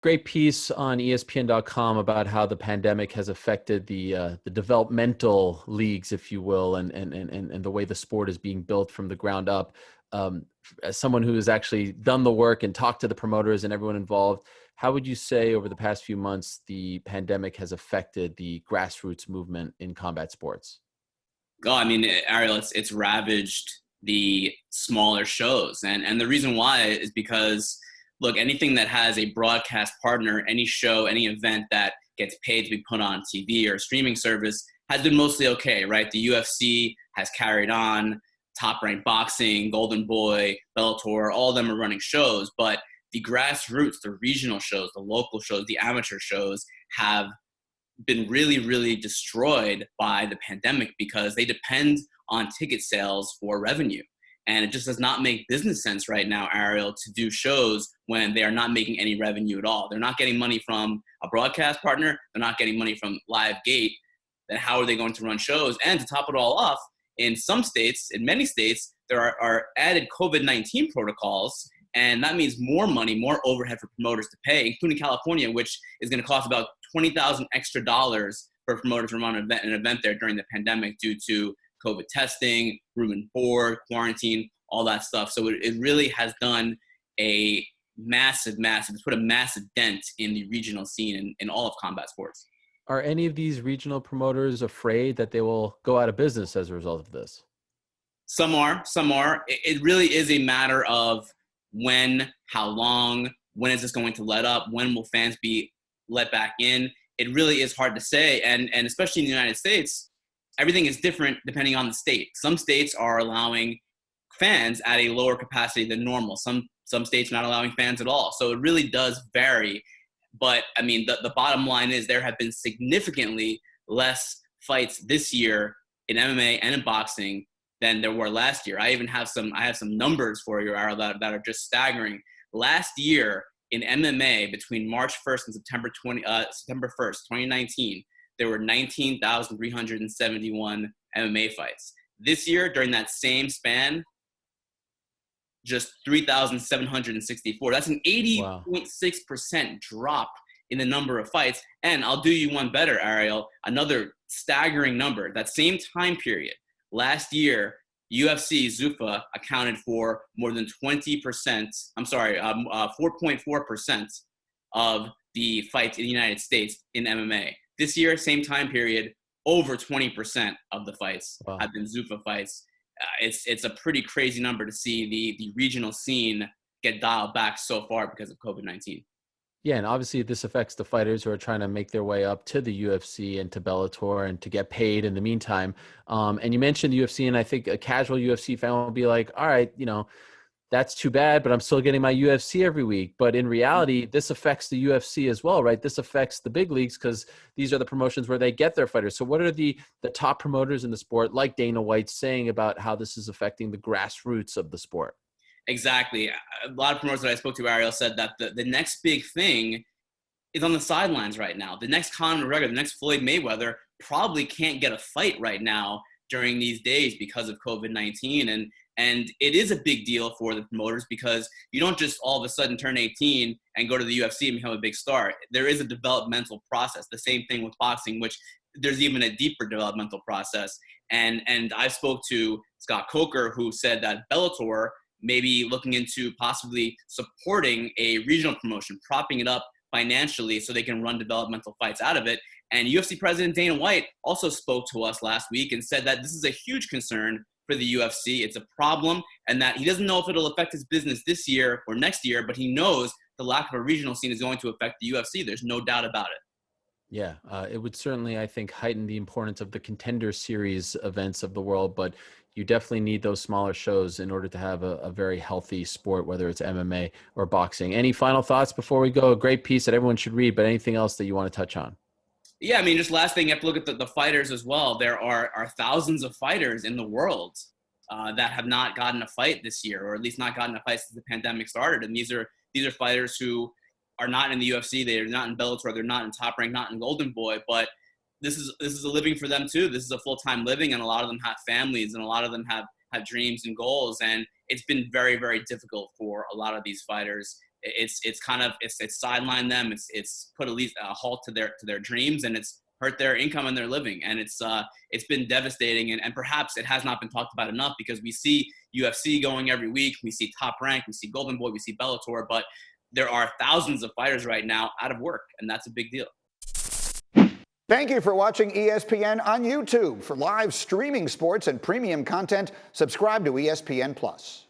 Great piece on ESPN.com about how the pandemic has affected the developmental leagues, if you will, and the way the sport is being built from the ground up. As someone who has actually done the work and talked to the promoters and everyone involved, how would you say over the past few months the pandemic has affected the grassroots movement in combat sports? Oh, I mean, Ariel, it's ravaged the smaller shows, and the reason why is because look, anything that has a broadcast partner, any show, any event that gets paid to be put on TV or a streaming service has been mostly okay, right? The UFC has carried on, Top Rank Boxing, Golden Boy, Bellator, all of them are running shows, but the grassroots, the regional shows, the local shows, the amateur shows have been really, really destroyed by the pandemic because they depend on ticket sales for revenue. And it just does not make business sense right now, Ariel, to do shows when they are not making any revenue at all. They're not getting money from a broadcast partner. They're not getting money from Live Gate. Then how are they going to run shows? And to top it all off, in some states, in many states, there are added COVID-19 protocols. And that means more money, more overhead for promoters to pay, including California, which is going to cost about $20,000 extra for promoters to run an event there during the pandemic due to COVID testing, room and board, quarantine, all that stuff. So it really has done a it's put a massive dent in the regional scene in all of combat sports. Are any of these regional promoters afraid that they will go out of business as a result of this? Some are. It really is a matter of when, how long, when is this going to let up, when will fans be let back in? It really is hard to say. And especially in the United States, everything is different depending on the state. Some states are allowing fans at a lower capacity than normal. Some states not allowing fans at all. So it really does vary. But I mean, the bottom line is there have been significantly less fights this year in MMA and in boxing than there were last year. I have some numbers for you, Ariel, that are just staggering. Last year in MMA, between March 1st and September 1st, 2019, there were 19,371 MMA fights. This year, during that same span, just 3,764. That's an 80.6% drop in the number of fights. And I'll do you one better, Ariel. Another staggering number. That same time period, last year, UFC Zuffa accounted for more than 4.4% of the fights in the United States in MMA. This year, same time period, over 20% of the fights have been Zuffa fights. It's a pretty crazy number to see the regional scene get dialed back so far because of COVID-19. Yeah, and obviously this affects the fighters who are trying to make their way up to the UFC and to Bellator and to get paid in the meantime. And you mentioned the UFC, and I think a casual UFC fan will be like, all right, that's too bad, but I'm still getting my UFC every week. But in reality, this affects the UFC as well, right? This affects the big leagues because these are the promotions where they get their fighters. So what are the top promoters in the sport, like Dana White, saying about how this is affecting the grassroots of the sport? Exactly. A lot of promoters that I spoke to, Ariel, said that the next big thing is on the sidelines right now. The next Conor McGregor, the next Floyd Mayweather probably can't get a fight right now during these days because of COVID-19. And it is a big deal for the promoters because you don't just all of a sudden turn 18 and go to the UFC and become a big star. There is a developmental process. The same thing with boxing, which there's even a deeper developmental process. And I spoke to Scott Coker, who said that Bellator may be looking into possibly supporting a regional promotion, propping it up financially so they can run developmental fights out of it. And UFC President Dana White also spoke to us last week and said that this is a huge concern for the UFC. It's a problem, and that he doesn't know if it'll affect his business this year or next year, but he knows the lack of a regional scene is going to affect the UFC. There's no doubt about it. Yeah, it would certainly, I think, heighten the importance of the Contender Series events of the world, but you definitely need those smaller shows in order to have a very healthy sport, whether it's MMA or boxing. Any final thoughts before we go? A great piece that everyone should read, but anything else that you want to touch on? Yeah, I mean, just last thing, you have to look at the fighters as well. There are thousands of fighters in the world that have not gotten a fight this year, or at least not gotten a fight since the pandemic started. And these are fighters who are not in the UFC. They're not in Bellator. They're not in Top Rank, not in Golden Boy. But this is a living for them too. This is a full-time living, and a lot of them have families, and a lot of them have dreams and goals. And it's been very, very difficult for a lot of these fighters. it's sidelined them. It's put at least a halt to their dreams, and it's hurt their income and their living. And it's been devastating. And perhaps it has not been talked about enough, because we see UFC going every week. We see Top Rank, we see Golden Boy, we see Bellator, but there are thousands of fighters right now out of work, and that's a big deal. Thank you for watching ESPN on YouTube. For live streaming sports and premium content, subscribe to ESPN+.